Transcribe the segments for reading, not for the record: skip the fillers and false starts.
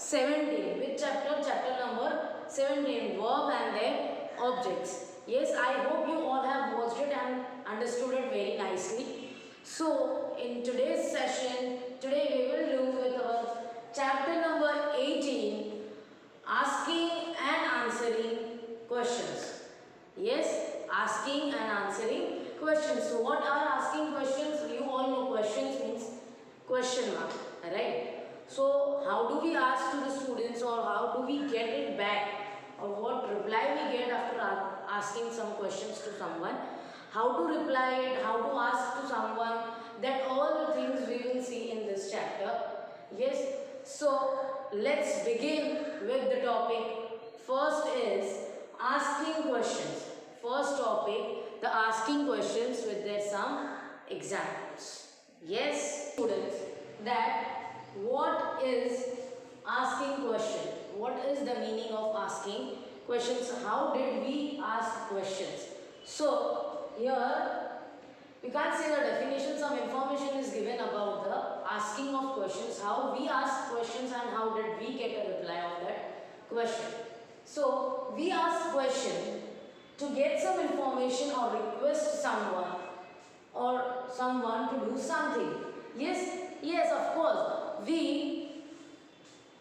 17. Which chapter? Chapter number 17. Verb and their objects. Yes, I hope you all have watched it and understood it very nicely. So, in today's session, today we will do with our chapter number 18, asking and answering questions. Yes, asking and answering questions. So, what are asking questions? You all know questions means question mark, right? So, how do we ask to the students, or how do we get it back, or what reply we get after asking some questions to someone? How to reply it, how to ask to someone, that all the things we will see in this chapter. Yes, so let's begin with the topic. First is asking questions. First topic, the asking questions with their some examples. Yes, students, that what is asking question? What is the meaning of asking questions? How did we ask questions? So here we can't say the definition. Some information is given about the asking of questions, how we ask questions and how did we get a reply of that question. So we ask question to get some information or request someone to do something. Yes, of course. We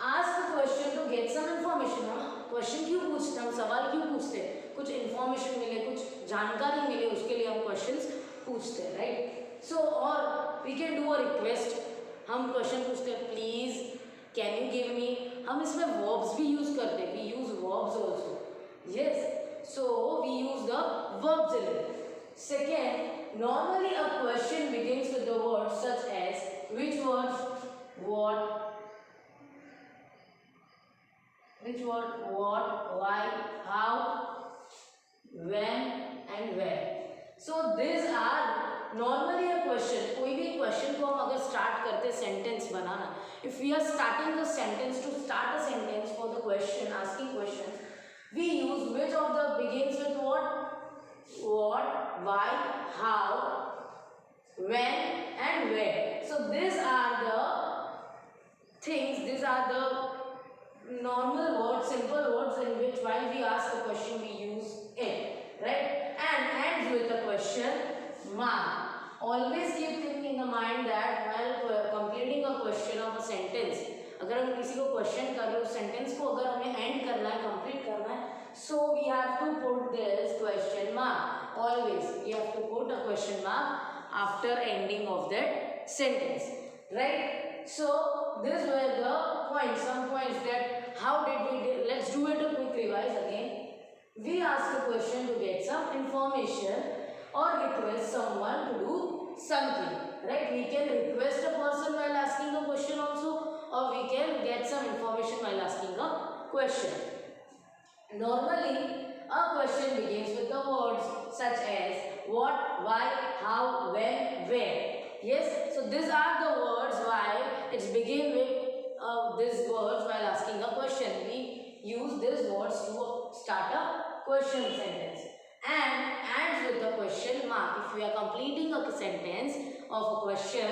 ask the question to get some information. हम question क्यों पूछते हैं, हम सवाल क्यों पूछते हैं? कुछ इन्फॉर्मेशन मिले, कुछ जानकारी मिले, उसके लिए हम क्वेश्चंस पूछते हैं, राइट? सो और we can do a request. हम क्वेश्चन पूछते हैं, please can you give me. हम इसमें वर्ब्स भी यूज करते हैं. We use verbs also. Yes, so we use the verbs in it. Second, normally a question begins with the words such as which words, what, why, how, when and where. So these are normally a question. कोई भी question को हम अगर start करते sentence banana, if we are starting the sentence, to start a sentence for the question, asking questions, we use which of the begins with what, why, how, when and where. So these are the things, these are the normal words, simple words in which while we ask a question we use it, right? And ends with a question mark. Always keep thinking in the mind that while completing a question of a sentence, अगर हम किसी को question कर रहे हो, sentence को अगर हमें एंड करना है, कंप्लीट करना है, so we have to put this question mark. Always we have to put a question mark after ending of that sentence, right? So these were the points, some points that how did we let's do it a quick revise again. We ask a question to get some information or request someone to do something, right? We can request a person while asking a question also, or we can get some information while asking a question. Normally a question begins with the words such as what, why, how, when, where. Yes, so these are the words while it's begin with these words while asking a question. We use these words to start a question sentence, and ends with the question mark. If we are completing a sentence of a question,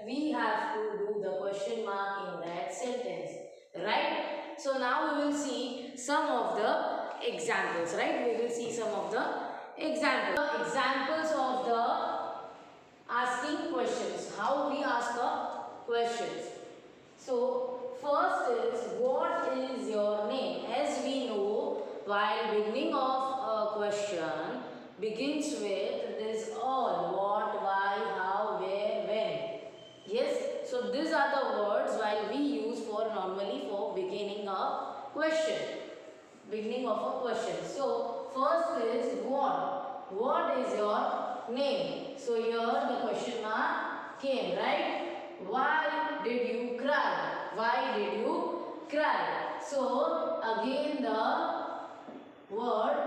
we have to do the question mark in that sentence, right? So now we will see some of the examples, right? We will see some of the examples of the asking questions, how we ask questions. So first is what is your name? As we know, while beginning of a question begins with this all, what, why, how, where, when. Yes, so these are the words while we use for normally for beginning a question, beginning of a question. So first is what is your name? So here the question mark came, right? Why did you cry? Why did you cry? So again the word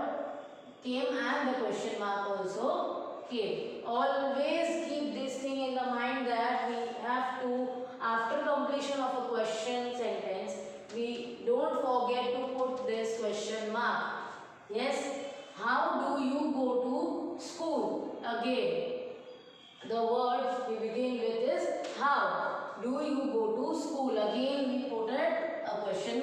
came and the question mark also came. Always keep this thing in the mind that we have to, after completion of a question sentence, we don't forget to put this question mark. Yes, how do you go to school? Again, the words we begin with is how. Do you go to school? Again we put it a question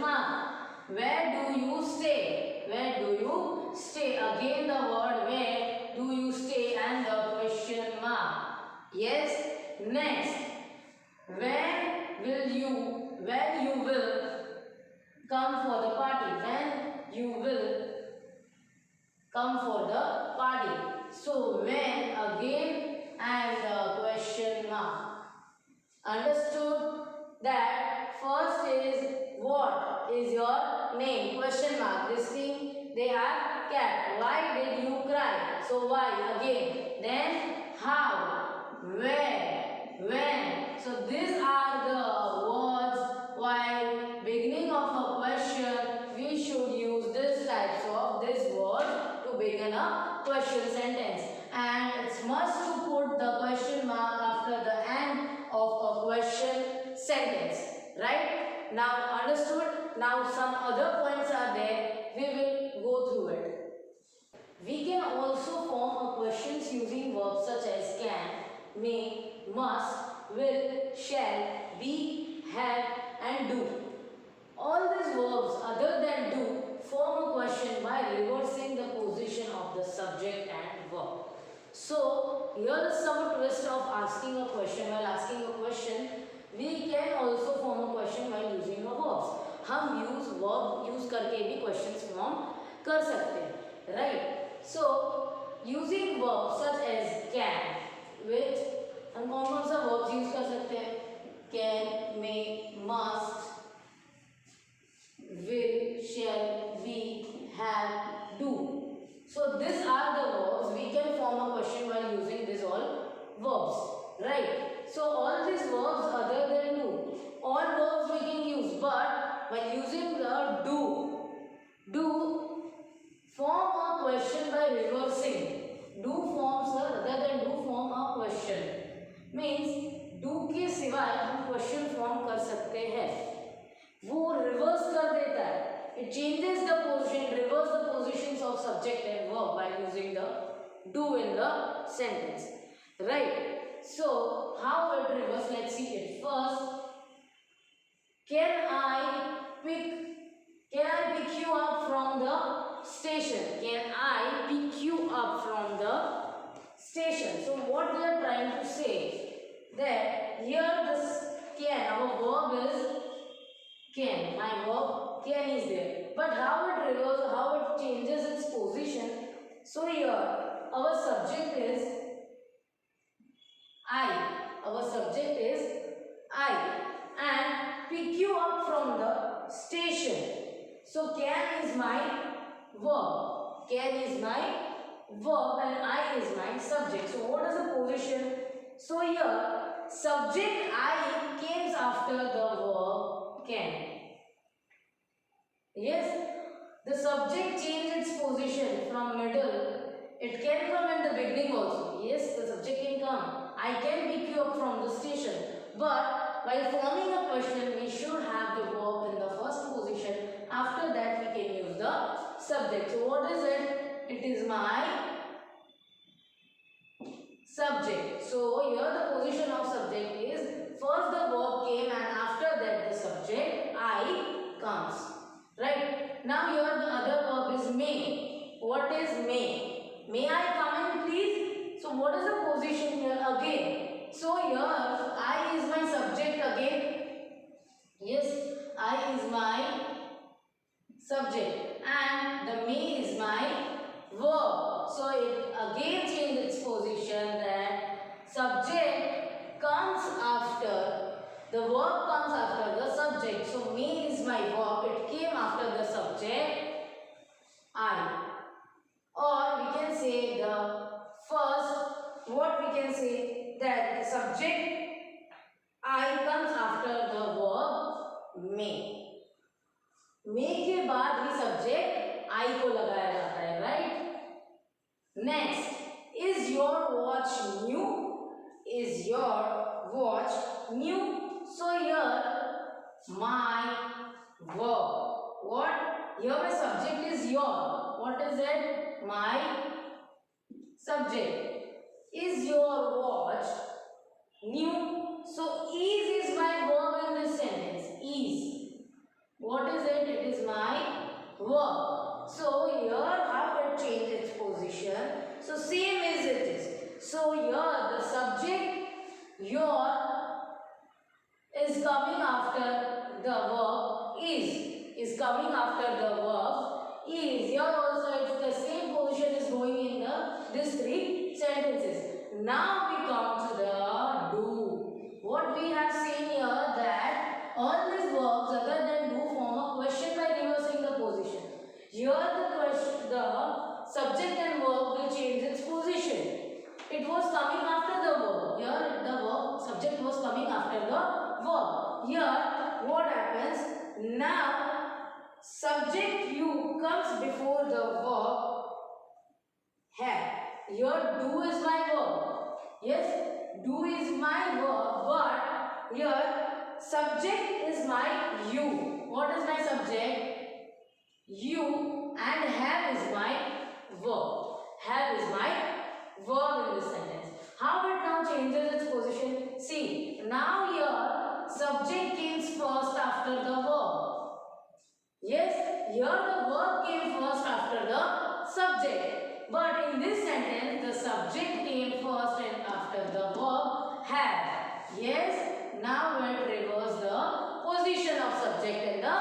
again the word where do you stay and the question mark. Yes. Next, when you will come for the party. When you will come for the party. So when again and the question mark. Understood that first is what is your name? Question mark. This thing they have kept. Why did you cry? So why again. Then how, where, when. So these are the words. While beginning of a question, we should use this types of this word to begin a question sentence. And it's must to put the question mark after the end of a question sentence. Right? Now understood? Now some other points are there. We will go through it. We can also form a questions using verbs such as can, may, must, will, shall, be, have and do. All these verbs other than do form a question by reversing the position of the subject and verb. So here is some twist of asking a question. While asking a question, we can also form a question while using a verbs. हम use करके भी questions form कर सकते हैं, right? So using verbs such as can, which हम कौन सा verbs use कर सकते हैं? Can, may, must, will, shall, be, have, do. So these are the verbs. We can form a question while using these all verbs, right? So all these verbs other than do, all verbs we can use, but when using the do form a question by reversing. Do forms other than do form a question. Means do के सिवाय हम question form कर सकते हैं. वो reverse कर देता है. It changes the position, reverse the positions of subject and verb by using the do in the sentence. Right? So how it reverse? Let's see it first. Can I pick you up from the station? Can I pick you up from the station? So what they are trying to say that here this can, our verb is can. My verb can is there. But how it reverses, how it changes its position. So here our subject is I. Our subject is I. And pick you up from the station. So can is my verb. Can is my verb and I is my subject. So what is the position? So here subject I comes after the verb can. Yes, the subject changes its position from middle. It can come in the beginning also. Yes, the subject can come. I can pick you up from the station. But while forming a question, we should have the verb in the first position. After that, we can use the subject. So what is it? It is my subject. So here the position of subject is first the verb came and after that the subject I comes. Right? Now here the other verb is may. What is may? May I come in please? So what is the position here again? So here I is my subject again. Yes, I is my subject and the may is my verb. So it again changes its position that subject comes after, the verb comes after the subject. So may is my verb, it came after the subject I. Or we can say the first, what we can say that the subject I comes after the verb may. may के बाद ही subject I को लगाया जाता है, right? Next, is your watch new? Is your watch new? So here my verb. What? Here my subject is your. What is it? My subject. Is your watch new? So is my verb in this sentence. Is. What is it? It is my verb. So here how it changes its Now we come to the do. What we have seen here that all these verbs other than do form a question by reversing the position. Here the subject and verb will change its position. It was coming after the verb. Here the verb subject was coming after the verb. Here what happens? Now subject you comes before the verb have. Here do is my verb. Yes, do is my verb, but here subject is my you. What is my subject? You, and have is my verb. Have is my verb in this sentence. How it now changes its position? See, now here subject comes first after the verb. Yes, here the verb came first after the subject. But in this sentence, the subject came first and after the verb have. Yes, now we'll reverse the position of subject and the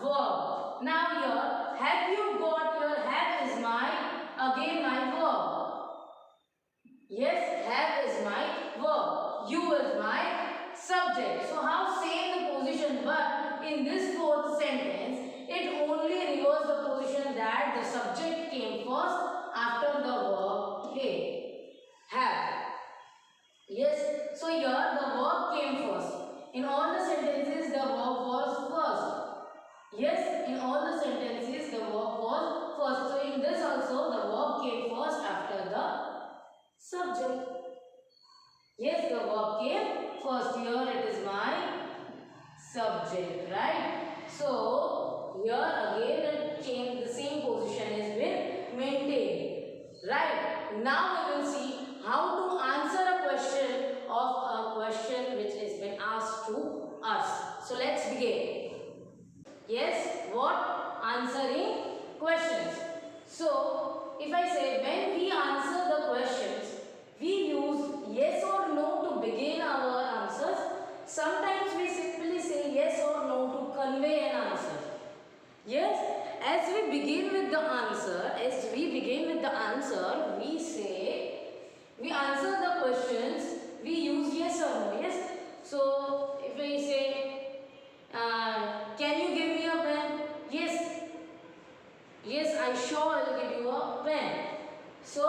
verb. Now here, have you got your have is my, again my verb. Yes, have is my verb. You is my subject. So how same the position, but in this fourth sentence, it only reversed the position that the subject came first after the verb have. Yes, so here the verb came first. In all the sentences, the verb was first. Yes, in all the sentences, the verb was first. So in this also, the verb came first after the subject. Yes, the verb came first. Here it is my subject, right? So here again it changed, the same position has been maintained. Right. Now we will see how to answer a question of a question which has been asked to us. So let's begin. Yes, what? Answering questions. So if I say when we answer the questions, we use yes or no to begin our answers. Sometimes we simply say yes or no to convey an answer. Yes, as we begin with the answer, we answer the questions, we use yes or no. Yes. So if we say, can you give me a pen? Yes. Yes, I sure will give you a pen. So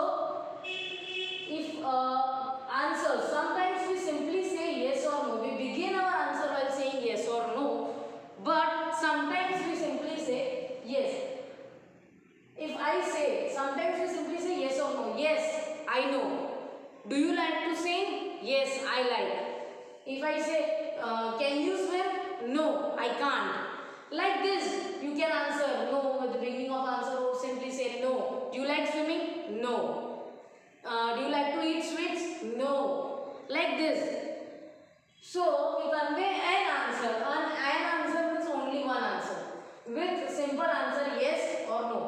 if answer, sometimes we simply say yes or no. We begin our answer while saying yes or no. But sometimes we simply say yes. If I say, sometimes we simply say yes or no. Yes, I know. Do you like to sing? Yes, I like. If I say, can you swim? No, I can't. Like this, you can answer no with the beginning of answer or simply say no. Do you like swimming? No. Do you like to eat sweets? No. Like this. So, we convey an answer. An answer means only one answer. With simple answer yes or no.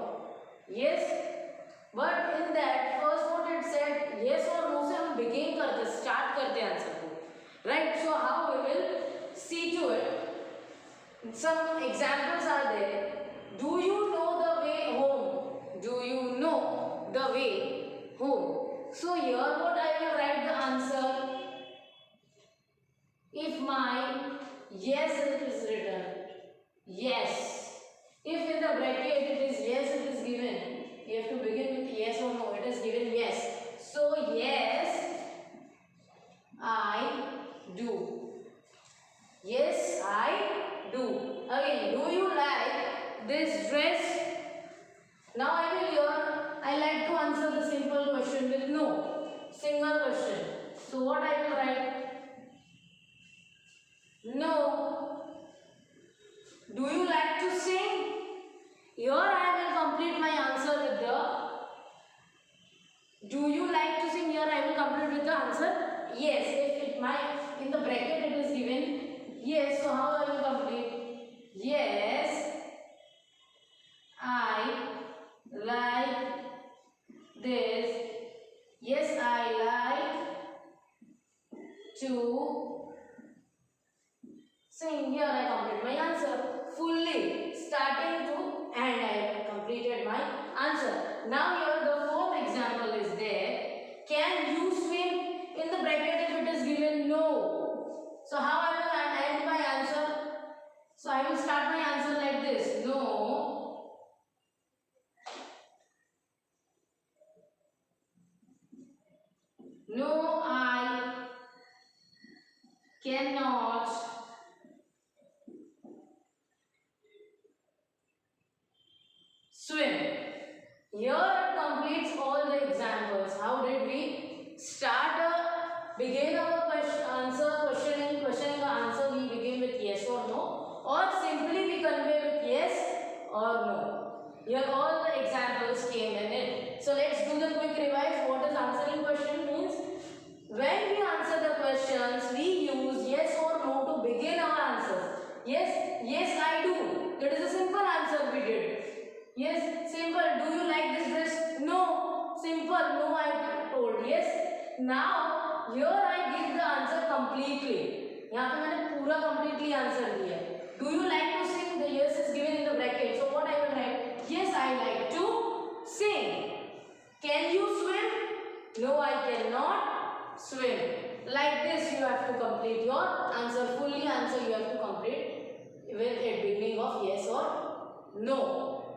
Yes. But in that, first what it said, yes or no से हम begin करते, start करते answer को. Right? So, how we will see to it. Some examples are there. Do you know the way home? Do you know the way home? So, here what I will write the answer. If my yes it is written, yes. If in the bracket it is yes, it is given. You have to begin with yes or no. It is given yes. So yes, I do. Yes, I do. Again, do you like this dress? Now I will here, I like to answer the simple question with no. Single question. So what I will write? No. Do you like to sing? Here I will complete my answer with the do you like to sing? Here I will complete with the answer yes. If it in the bracket it is given yes, so how I will complete? Yes, I like this. Yes, I like to sing. Here I complete my answer fully, starting to end. I have completed my answer. Now here the fourth example is there. Can you swim? I will start my answer like this. No, no, I cannot swim. Here it completes all the examples. How did we begin our questioning the answer, we begin with yes or no, or simply we convey with yes or no. Here all the examples came in it. So let's do the quick revise. What is answering question means? When we answer the questions, we use yes or no to begin our answers. Yes, I do. That is a simple answer we did. Yes, simple. Do you like this dress? No. Simple. No, I told. Yes. Now, here I give the answer completely. यहाँ पे मैंने पूरा completely answer दिया. Do you like to sing? The yes is given in the bracket. So what I will write? Yes, I like to sing. Can you swim? No, I cannot swim. Like this, you have to complete your answer. Fully answer you have to complete with a beginning of yes or no.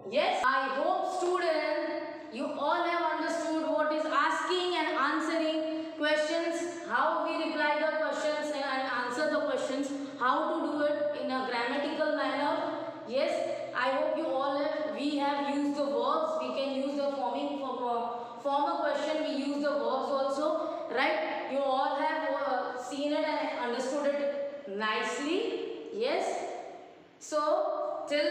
Yes, I hope students, you all have understood what is asking and answering questions, how we reply the questions and answer the questions, how to do it in a grammatical manner. Yes, I hope you all have, we have used the verbs, we can use the form a question, we use the verbs also, right? You all have seen it and understood it nicely. Yes, so till